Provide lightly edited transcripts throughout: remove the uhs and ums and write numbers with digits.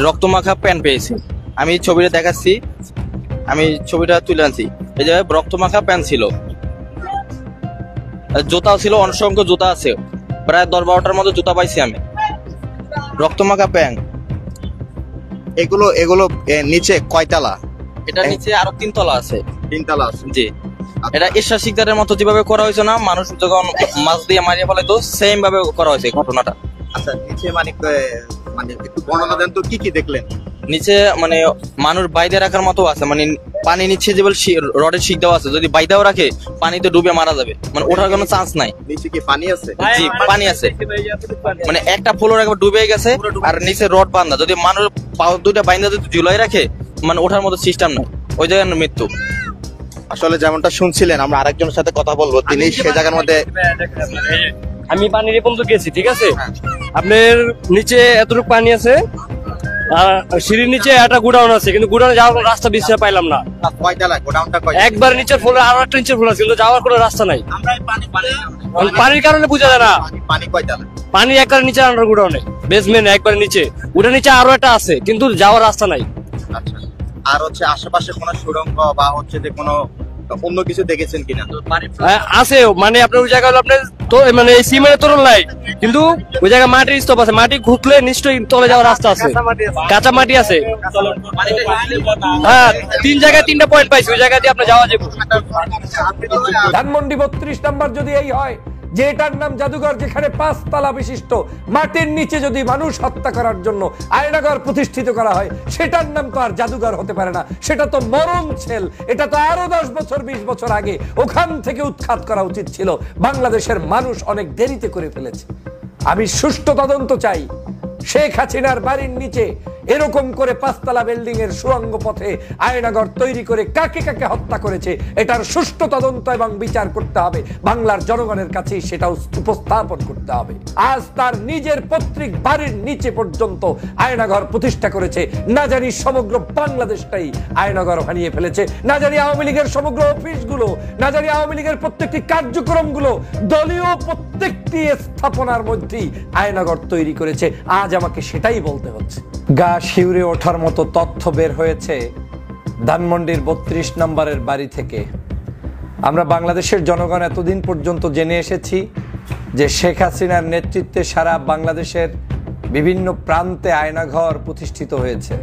রক্তমাখা pant পেয়েছি। আমি ছবিটা দেখাচ্ছি, আমি ছবিটা তুলে আনছি। এই যে রক্তমাখা প্যান্ট ছিল, জুতাও ছিল, অসংখ্য জুতা আছে, প্রায় 10-12টার মতো জুতা পাইছি আমি। রক্তমাখা প্যান্ট। এগুলো এগুলো নিচে কয়তলা? এটা নিচে আরো 3 তলা আছে। 3 তলা আছে। জি, এটা ঈশ্বর শিকদারের মতো যেভাবে করা হয়েছে না, মানুষ যখন মাছ দিয়ে মারিয়ে ফেলে, তো সেম ভাবে করা হয়েছে ঘটনাটা। আচ্ছা, নিচে মানে মানে একটু বর্ণনা দেন তো, কি কি দেখলেন? নিচে মানে মানুষ বাইদে রাখার মতো আছে, মানে পানি নিচে যে রডের শিক দেওয়া আছে, যদি বাইদাও রাখে পানিতে ডুবে মারা যাবে, মানে ওঠার কোনো চান্স নাই। নিচে কি পানি আছে? জি, পানি আছে, মানে একটা ফ্লোর একবার ডুবে গেছে, আর নিচে রড বান্ধা, যদি মানুষ পাও দুইটা বাইন্দা যদি ঝুলাই রাখে, মানে ওঠার মতো সিস্টেম নাই, ওই জায়গায় মৃত্যু। আসলে যেমনটা শুনছিলেন, আমরা আরেকজনের সাথে কথা বলবো, তিনি সে জায়গার মধ্যে। আমি পানির পর্যন্ত গেছি, ঠিক আছে, আপনার নিচে এতটুকু পানি আছে, আর সিঁড়ির নিচে একটা গোডাউন আছে, কিন্তু গোডাউনে যাওয়ার কোনো রাস্তা বেশি পাইলাম না। কয়তলা গোডাউনটা? একবার নিচের ফ্লোরে আরো একটা নিচের ফ্লোর আছে, কিন্তু যাওয়ার কোনো রাস্তা নাই। পানির কারণে বোঝা যায় না। পানি কয়তলা? পানি একবার নিচে আন্ডার গোডাউনে বেসমেন্ট একবার নিচে, ওটা নিচে আরো একটা আছে, কিন্তু যাওয়ার রাস্তা নাই। আচ্ছা, আর হচ্ছে আশেপাশে কোনো সুড়ঙ্গ বা হচ্ছে যে কোনো অন্য কিছু দেখেছেন কিনা? আছে, মানে আপনার ওই জায়গা হলো আপনার তো মানে এই সিমেন্টের তোরণ নাই, কিন্তু ওই জায়গায় মাটির স্তূপ আছে, মাটি খুঁজলে নিশ্চয়ই তলে যাওয়ার রাস্তা আছে, কাঁচা মাটি আছে। হ্যাঁ, 3 জায়গায় 3টা পয়েন্ট পাইছি, ওই জায়গা দিয়ে আপনি যাওয়া যাবে। ধানমন্ডি 32 নাম্বার যদি এই হয় যে এটার নাম জাদুঘর, যেখানে 5 তলা বিশিষ্ট মাটির নিচে যদি মানুষ হত্যা করার জন্য আয়নাঘর প্রতিষ্ঠিত করা হয়, সেটার নাম তো আর জাদুঘর হতে পারে না, সেটা তো মরণ ছেল। এটা তো আরো 10 বছর 20 বছর আগে ওখান থেকে উৎখাত করা উচিত ছিল। বাংলাদেশের মানুষ অনেক দেরিতে করে ফেলেছে। আমি সুষ্ঠু তদন্ত চাই। শেখ হাসিনার বাড়ির নিচে এরকম করে 5 তলা বিল্ডিং এর সুড়ঙ্গ পথে আয়নাঘর তৈরি করে কাকে কাকে হত্যা করেছে, এটার সুষ্ঠু তদন্ত এবং বিচার করতে হবে। বাংলার জনগণের কাছে সেটা উপস্থাপন করতে হবে। আজ তার নিজের পৈতৃক বাড়ির নিচে পর্যন্ত আয়নাঘর প্রতিষ্ঠা করেছে। না জানি সমগ্র বাংলাদেশটাই আয়নাঘর বানিয়ে ফেলেছে। না জানি আওয়ামী লীগের সমগ্র অফিসগুলো, না জানি আওয়ামী লীগের প্রত্যেকটি কার্যক্রমগুলো দলীয় প্রত্যেকটি স্থাপনার মধ্যেই আয়নাঘর তৈরি করেছে। আজ আমাকে সেটাই বলতে হচ্ছে। গা শিউরে ওঠার মতো তথ্য বের হয়েছে ধানমন্ডির 32 নম্বরের বাড়ি থেকে। আমরা বাংলাদেশের জনগণ এতদিন পর্যন্ত জেনে এসেছি যে শেখ হাসিনার নেতৃত্বে সারা বাংলাদেশের বিভিন্ন প্রান্তে আয়নাঘর প্রতিষ্ঠিত হয়েছে।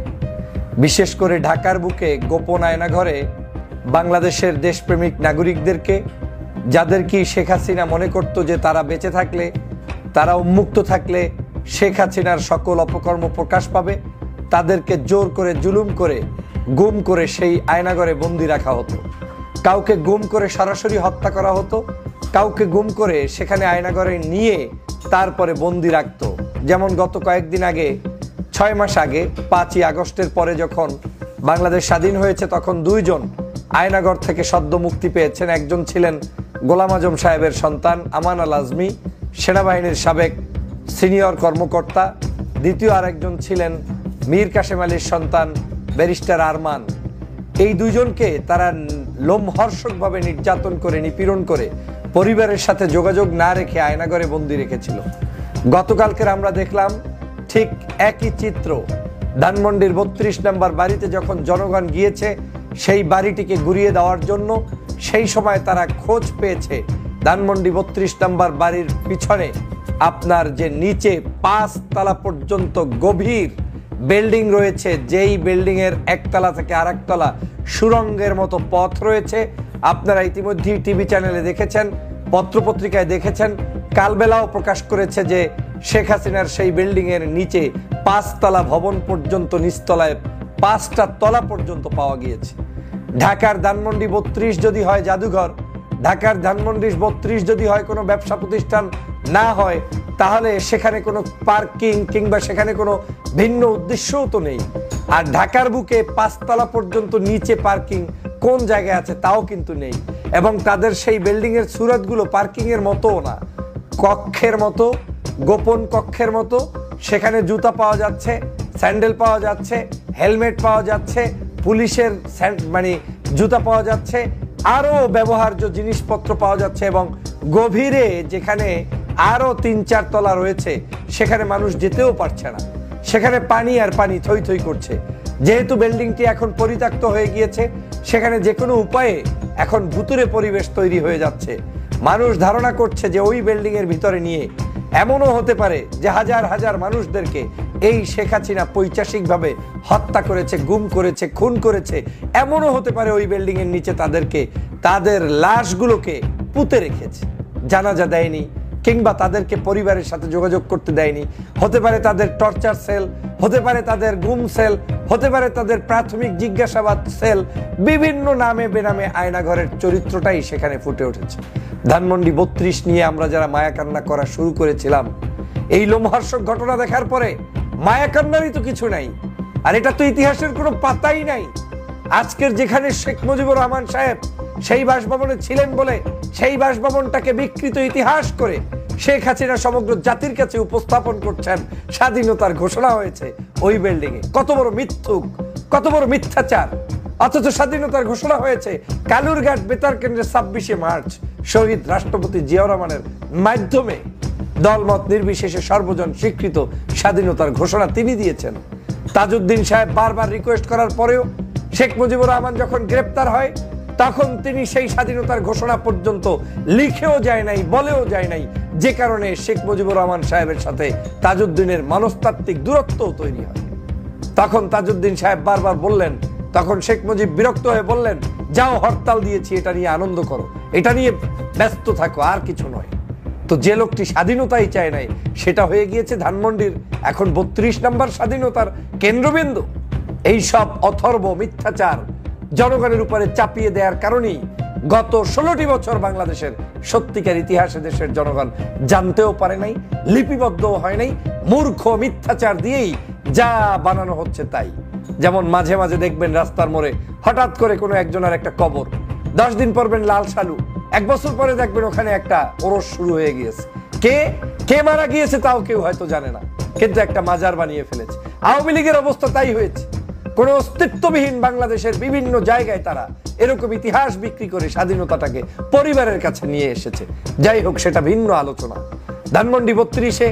বিশেষ করে ঢাকার বুকে গোপন আয়নাঘরে বাংলাদেশের দেশপ্রেমিক নাগরিকদেরকে, যাদের কি শেখ হাসিনা মনে করত যে তারা বেঁচে থাকলে, তারা উন্মুক্ত থাকলে শেখ হাসিনার সকল অপকর্ম প্রকাশ পাবে, তাদেরকে জোর করে জুলুম করে গুম করে সেই আয়নাঘরে বন্দি রাখা হতো। কাউকে গুম করে সরাসরি হত্যা করা হতো, কাউকে গুম করে সেখানে আয়নাঘরে নিয়ে তারপরে বন্দি রাখতো। যেমন গত কয়েকদিন আগে, 6 মাস আগে 5ই আগস্টের পরে যখন বাংলাদেশ স্বাধীন হয়েছে, তখন 2 জন আয়নাঘর থেকে সদ্য মুক্তি পেয়েছেন। একজন ছিলেন গোলাম আজম সাহেবের সন্তান আমান আল আজমি, সেনাবাহিনীর সাবেক সিনিয়র কর্মকর্তা। দ্বিতীয় আরেকজন ছিলেন মীর কাসেম আলীর সন্তান ব্যারিস্টার আরমান। এই 2 জনকে তারা লোমহর্ষকভাবে নির্যাতন করে, নিপীড়ন করে, পরিবারের সাথে যোগাযোগ না রেখে আয়নাঘরে বন্দি রেখেছিল। গতকালকের আমরা দেখলাম ঠিক একই চিত্র। ধানমন্ডির 32 নম্বর বাড়িতে যখন জনগণ গিয়েছে সেই বাড়িটিকে ঘুরিয়ে দেওয়ার জন্য, সেই সময় তারা খোঁজ পেয়েছে ধানমন্ডি 32 নম্বর বাড়ির পিছনে আপনার যে নিচে 5 তলা পর্যন্ত গভীর বিল্ডিং রয়েছে, যেই বিল্ডিং এর 1 তলা থেকে আরেক তলা সুড়ঙ্গের মতো পথ রয়েছে। আপনারা ইতিমধ্যেই টিভি চ্যানেলে দেখেছেন, পত্রপত্রিকায় দেখেছেন, কালবেলাও প্রকাশ করেছে যে শেখ হাসিনার সেই বিল্ডিং এর নিচে 5 তলা ভবন পর্যন্ত, নিচতলায় 5টা তলা পর্যন্ত পাওয়া গিয়েছে। ঢাকার ধানমন্ডি 32 যদি হয় জাদুঘর, ঢাকার ধানমন্ডি 32 যদি হয় কোনো ব্যবসা প্রতিষ্ঠান না হয়, তাহলে সেখানে কোনো পার্কিং কিংবা সেখানে কোনো ভিন্ন উদ্দেশ্যও তো নেই। আর ঢাকার বুকে 5 তলা পর্যন্ত নিচে পার্কিং কোন জায়গায় আছে তাও কিন্তু নেই। এবং তাদের সেই বিল্ডিং এর সুরতগুলো পার্কিং এর মতোও না, কক্ষের মতো, গোপন কক্ষের মতো। সেখানে জুতা পাওয়া যাচ্ছে, স্যান্ডেল পাওয়া যাচ্ছে, হেলমেট পাওয়া যাচ্ছে, পুলিশের মানে জুতা পাওয়া যাচ্ছে, আরো ব্যবহার্য জিনিসপত্র পাওয়া যাচ্ছে। এবং গভীরে যেখানে আরো 3-4 তলা রয়েছে, সেখানে মানুষ যেতেও পারছে না। সেখানে পানি আর পানি থই থই করছে। যেহেতু বিল্ডিংটি এখন পরিত্যক্ত হয়ে গিয়েছে, সেখানে যে কোনো উপায়ে এখন ভুতুরে পরিবেশ তৈরি হয়ে যাচ্ছে। মানুষ ধারণা করছে যে ওই বিল্ডিং এর ভিতরে নিয়ে এমনও হতে পারে যে হাজার হাজার মানুষদেরকে এই শেখ হাসিনা পৈশাচিকভাবে হত্যা করেছে, গুম করেছে, খুন করেছে। এমনও হতে পারে ওই বিল্ডিং এর নিচে তাদের লাশগুলোকে পুঁতে রেখেছে, জানাজা দেয়নি, কিংবা তাদেরকে পরিবারের সাথে যোগাযোগ করতে দেয়নি। হতে পারে তাদের টর্চার সেল, হতে পারে তাদের গুম সেল, হতে পারে তাদের প্রাথমিক জিজ্ঞাসাবাদ সেল। বিভিন্ন নামে বেনামে আয়নাঘরের চরিত্রটাই সেখানে ফুটে উঠেছে। ধানমন্ডি 32 নিয়ে আমরা যারা মায়াকান্না করা শুরু করেছিলাম, এই লোমহর্ষক ঘটনা দেখার পরে মায়াকান্নারই তো কিছু নাই। আর এটা তো ইতিহাসের কোনো পাতাই নাই। আজকের যেখানে শেখ মুজিবুর রহমান সাহেব সেই বাসভবনে ছিলেন বলে সেই বাসভবনটাকে বিকৃত ইতিহাস করে শেখ হাসিনা সমগ্র জাতির কাছে উপস্থাপন করছেন স্বাধীনতার ঘোষণা হয়েছে ওই বিল্ডিং এ। কত বড় মিথ্যুক, কত বড় মিথ্যাচার! অথচ স্বাধীনতার ঘোষণা হয়েছে কালুরঘাট বেতার কেন্দ্রে 26শে মার্চ শহীদ রাষ্ট্রপতি জিয়াউর রহমানের মাধ্যমে। দলমত নির্বিশেষে সর্বজন স্বীকৃত স্বাধীনতার ঘোষণা তিনি দিয়েছেন। তাজউদ্দিন সাহেব বারবার রিকোয়েস্ট করার পরেও শেখ মুজিবুর রহমান যখন গ্রেপ্তার হয়, তখন তিনি সেই স্বাধীনতার ঘোষণা পর্যন্ত লিখেও যায় নাই, বলেও যায় নাই, যে কারণে শেখ মুজিবুর রহমান সাহেবের সাথে তাজউদ্দিনের মনস্তাত্ত্বিক দূরত্ব তৈরি হয়। তখন তাজউদ্দিন সাহেব বারবার বললেন, তখন শেখ মুজিব বিরক্ত হয়ে বললেন, যাও হরতাল দিয়েছি, এটা নিয়ে আনন্দ করো, এটা নিয়ে ব্যস্ত থাকো, আর কিছু নয়। তো যে লোকটি স্বাধীনতাই চায় নাই, সেটা হয়ে গিয়েছে ধানমন্ডির এখন 32 নম্বর স্বাধীনতার কেন্দ্রবিন্দু। এই সব অথর্ব মিথ্যাচার জনগণের উপরে চাপিয়ে দেওয়ার কারণেই গত 16টি বছর বাংলাদেশের সত্যিকার ইতিহাসে দেশের জনগণ জানতেও পারে নাই, লিপিবদ্ধও হয় নাই। মূর্খ মিথ্যাচার দিয়েই যা বানানো হচ্ছে তাই। যেমন মাঝে মাঝে দেখবেন রাস্তার মোড়ে হঠাৎ করে কোনো একজনের একটা কবর, 10 দিন পরবেন লাল সালু, 1 বছর পরে দেখবেন ওখানে একটা ওরস শুরু হয়ে গিয়েছে। কে মারা গিয়েছে তাও কেউ হয়তো জানে না, কিন্তু একটা মাজার বানিয়ে ফেলেছে। আওয়ামী লীগের অবস্থা তাই হয়েছে। কোন অস্তিত্ববিহীন বাংলাদেশের বিভিন্ন জায়গায় তারা এরকম ইতিহাস বিক্রি করে স্বাধীনতাটাকে পরিবারের কাছে নিয়ে এসেছে। যাই হোক, সেটা ভিন্ন আলোচনা। ধানমন্ডি 32-এ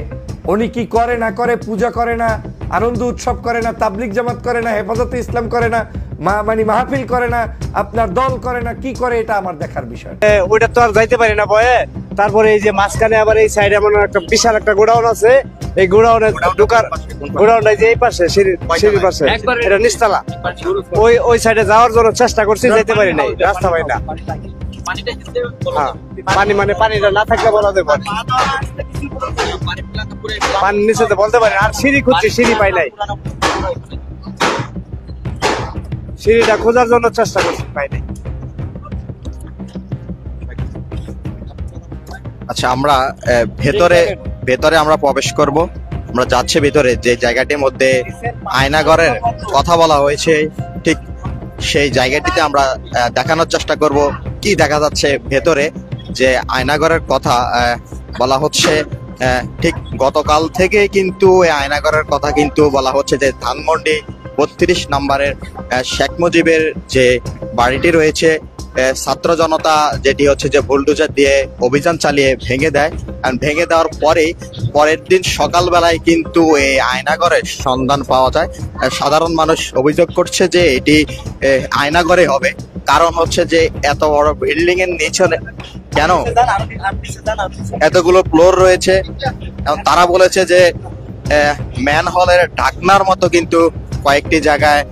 উনি কি করে না করে, পূজা করে না, আনন্দ উৎসব করে না, তাবলিগ জামাত করে না, হেফাজতে ইসলাম করে না, মাহফিল করে না, আপনার দল করে না, কি করে এটা আমার দেখার বিষয়। ওইটা তো আর যাইতে পারি না ভয়ে। তারপরে এই যে মাঝখানে আবার এই সাইডে এমন একটা বিশাল একটা গোডাউন আছে, এই গোডাউনে ঢোকার, গোডাউনটা যে এই পাশে সিঁড়ির পাশে, এটা নিচতলা, ওই সাইডে যাওয়ার জন্য চেষ্টা করছি, যাইতে পারি নাই, রাস্তা পাই না। হ্যাঁ, পানিটা না থাকলে বলা যাবে, পানি নিচে তো বলতে পারি। আর সিঁড়ি খুঁজছি, সিঁড়ি পাই নাই, সিঁড়িটা খোঁজার জন্য চেষ্টা করছি, পাই নাই। আচ্ছা, আমরা ভেতরে আমরা প্রবেশ করব। আমরা যাচ্ছি ভিতরে, যে জায়গাটির মধ্যে আয়নাঘরের কথা বলা হয়েছে, ঠিক সেই জায়গাটিতে আমরা দেখানোর চেষ্টা করব কি দেখা যাচ্ছে ভেতরে। যে আয়নাঘরের কথা বলা হচ্ছে, ঠিক গতকাল থেকে কিন্তু এই আয়নাঘরের কথা কিন্তু বলা হচ্ছে যে ধানমন্ডি 32 নম্বরের শেখ মুজিবের যে বাড়িটি রয়েছে, ছাত্র জনতা যেটি হচ্ছে যে বুলডোজার দিয়ে অভিযান চালিয়ে ভেঙে দেয়। ভেঙে দেওয়ার পরের দিন সকালবেলায় কিন্তু এই আয়নাঘরের সন্ধান পাওয়া যায়। সাধারণ মানুষ অভিযোগ করছে যে এটি আয়নাঘরে হবে, কারণ হচ্ছে যে এত বড় বিল্ডিং এর নিচে কেন এতগুলো ফ্লোর রয়েছে। তারা বলেছে যে ম্যান হলের ঢাকনার মতো কিন্তু কয়েকটি জায়গায়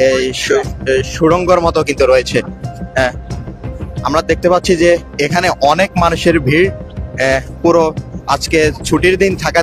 এই সুড়ঙ্গর মতো কিন্তু রয়েছে। আমরা দেখতে পাচ্ছি যে এখানে অনেক মানুষের ভিড়, পুরো আজকে ছুটির দিন থাকাতে